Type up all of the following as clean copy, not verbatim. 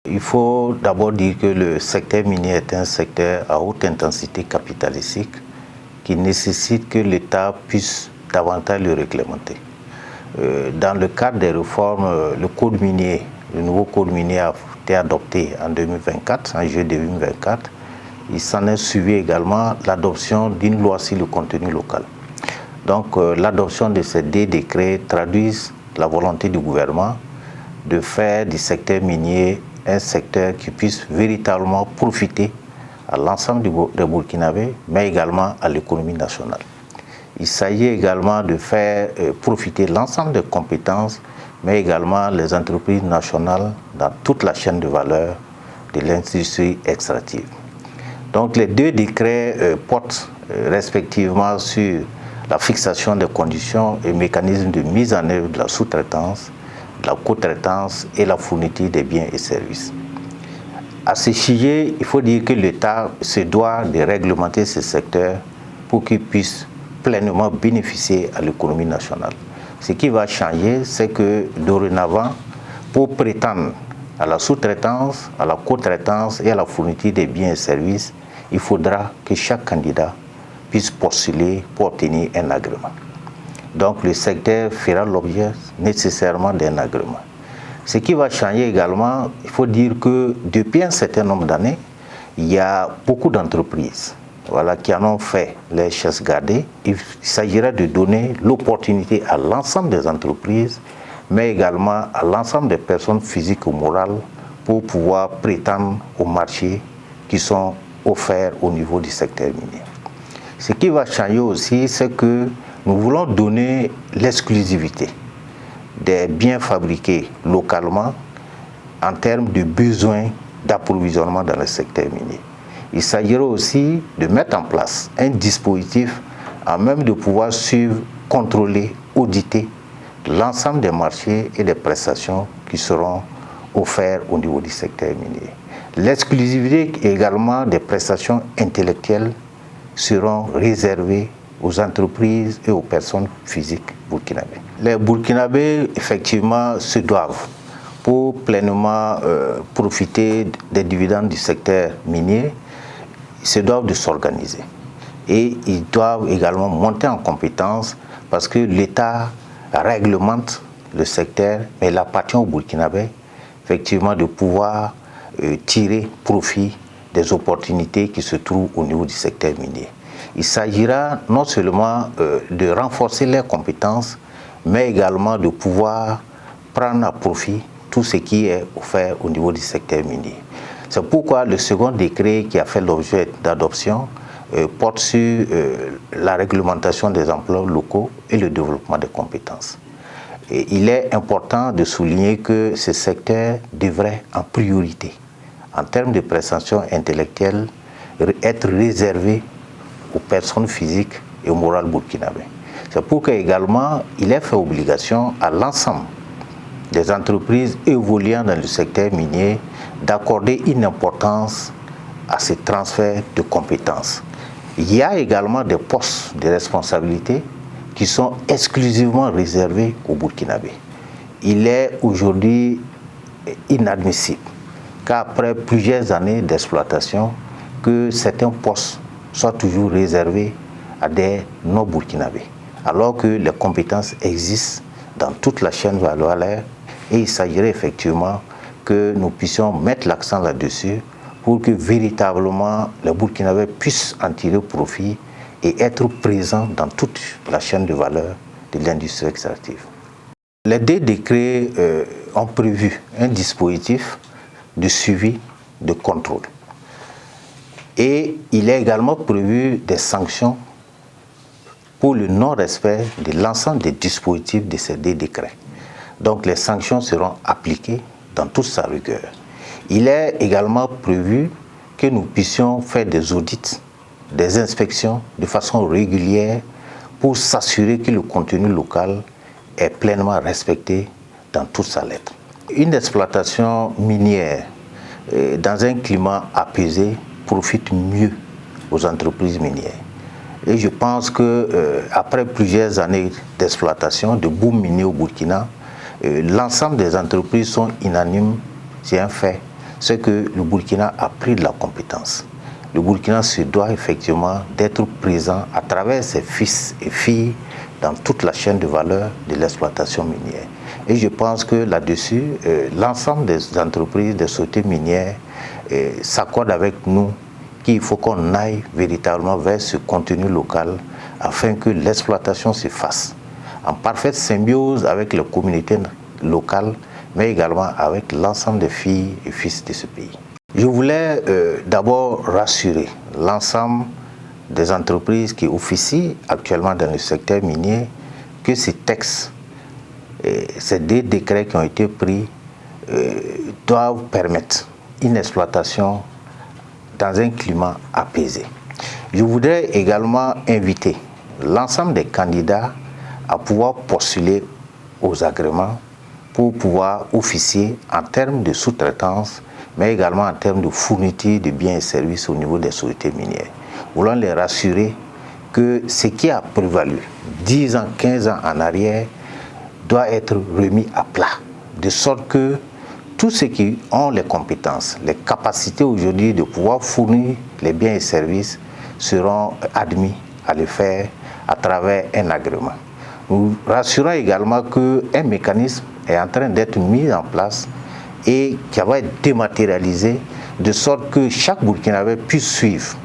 Il faut d'abord dire que le secteur minier est un secteur à haute intensité capitalistique qui nécessite que l'État puisse davantage le réglementer. Dans le cadre des réformes, le code minier, le nouveau code minier a été adopté en 2024, en juillet 2024. Il s'en est suivi également l'adoption d'une loi sur le contenu local. Donc l'adoption de ces deux décrets traduisent la volonté du gouvernement de faire du secteur minier un secteur qui puisse véritablement profiter à l'ensemble des Burkinabés, mais également à l'économie nationale. Il s'agit également de faire profiter l'ensemble des compétences, mais également les entreprises nationales dans toute la chaîne de valeur de l'industrie extractive. Donc les deux décrets portent respectivement sur la fixation des conditions et mécanismes de mise en œuvre de la sous-traitance, de la co-traitance et la fourniture des biens et services. À ce sujet, il faut dire que l'État se doit de réglementer ce secteur pour qu'il puisse pleinement bénéficier à l'économie nationale. Ce qui va changer, c'est que dorénavant, pour prétendre à la sous-traitance, à la co-traitance et à la fourniture des biens et services, il faudra que chaque candidat puisse postuler pour obtenir un agrément. Donc le secteur fera l'objet nécessairement d'un agrément. Ce qui va changer également, il faut dire que depuis un certain nombre d'années, il y a beaucoup d'entreprises qui en ont fait les chasses gardées. Il s'agira de donner l'opportunité à l'ensemble des entreprises, mais également à l'ensemble des personnes physiques ou morales pour pouvoir prétendre aux marchés qui sont offerts au niveau du secteur minier. Ce qui va changer aussi, c'est que nous voulons donner l'exclusivité des biens fabriqués localement en termes de besoins d'approvisionnement dans le secteur minier. Il s'agira aussi de mettre en place un dispositif à même de pouvoir suivre, contrôler, auditer l'ensemble des marchés et des prestations qui seront offerts au niveau du secteur minier. L'exclusivité également des prestations intellectuelles seront réservées aux entreprises et aux personnes physiques burkinabées. Les Burkinabés, effectivement, se doivent, pour pleinement profiter des dividendes du secteur minier, se doivent de s'organiser. Et ils doivent également monter en compétence parce que l'État réglemente le secteur, mais il appartient aux Burkinabés, effectivement, de pouvoir tirer profit des opportunités qui se trouvent au niveau du secteur minier. Il s'agira non seulement de renforcer leurs compétences, mais également de pouvoir prendre à profit tout ce qui est offert au niveau du secteur minier. C'est pourquoi le second décret qui a fait l'objet d'adoption porte sur la réglementation des emplois locaux et le développement des compétences. Et il est important de souligner que ce secteur devrait en priorité, en termes de prestations intellectuelles, être réservé aux personnes physiques et aux morales burkinabées. C'est pourquoi également il est fait obligation à l'ensemble des entreprises évoluant dans le secteur minier d'accorder une importance à ces transferts de compétences. Il y a également des postes de responsabilité qui sont exclusivement réservés aux Burkinabés. Il est aujourd'hui inadmissible qu'après plusieurs années d'exploitation, que certains postes soient toujours réservés à des non-burkinabés, alors que les compétences existent dans toute la chaîne valoriale et il s'agirait effectivement que nous puissions mettre l'accent là-dessus pour que véritablement les Burkinabés puissent en tirer profit et être présents dans toute la chaîne de valeur de l'industrie extractive. Les deux décrets ont prévu un dispositif de suivi, de contrôle. Et il est également prévu des sanctions pour le non-respect de l'ensemble des dispositifs de ces deux décrets. Donc les sanctions seront appliquées dans toute sa rigueur. Il est également prévu que nous puissions faire des audits, des inspections de façon régulière pour s'assurer que le contenu local est pleinement respecté dans toute sa lettre. Une exploitation minière dans un climat apaisé profite mieux aux entreprises minières. Et je pense qu'après plusieurs années d'exploitation, de boom minier au Burkina, l'ensemble des entreprises sont unanimes, c'est un fait, c'est que le Burkina a pris de la compétence. Le Burkina se doit effectivement d'être présent à travers ses fils et filles dans toute la chaîne de valeur de l'exploitation minière. Et je pense que là-dessus, l'ensemble des entreprises, des sociétés minières s'accordent avec nous qu'il faut qu'on aille véritablement vers ce contenu local afin que l'exploitation se fasse en parfaite symbiose avec les communautés locales, mais également avec l'ensemble des filles et fils de ce pays. Je voulais d'abord rassurer l'ensemble des entreprises qui officient actuellement dans le secteur minier que ces textes, ces 2 décrets qui ont été pris doivent permettre une exploitation dans un climat apaisé. Je voudrais également inviter l'ensemble des candidats à pouvoir postuler aux agréments pour pouvoir officier en termes de sous-traitance, mais également en termes de fourniture de biens et services au niveau des sociétés minières. Nous voulons les rassurer que ce qui a prévalu 10 ans, 15 ans en arrière doit être remis à plat, de sorte que tous ceux qui ont les compétences, les capacités aujourd'hui de pouvoir fournir les biens et services seront admis à le faire à travers un agrément. Nous rassurons également qu'un mécanisme est en train d'être mis en place et qui va être dématérialisé de sorte que chaque Burkinabé puisse suivre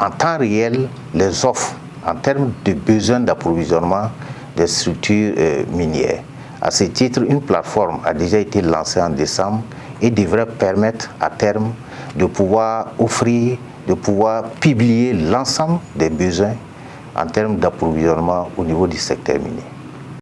en temps réel les offres en termes de besoins d'approvisionnement des structures minières. À ce titre, une plateforme a déjà été lancée en décembre et devrait permettre à terme de pouvoir offrir, de pouvoir publier l'ensemble des besoins en termes d'approvisionnement au niveau du secteur minier.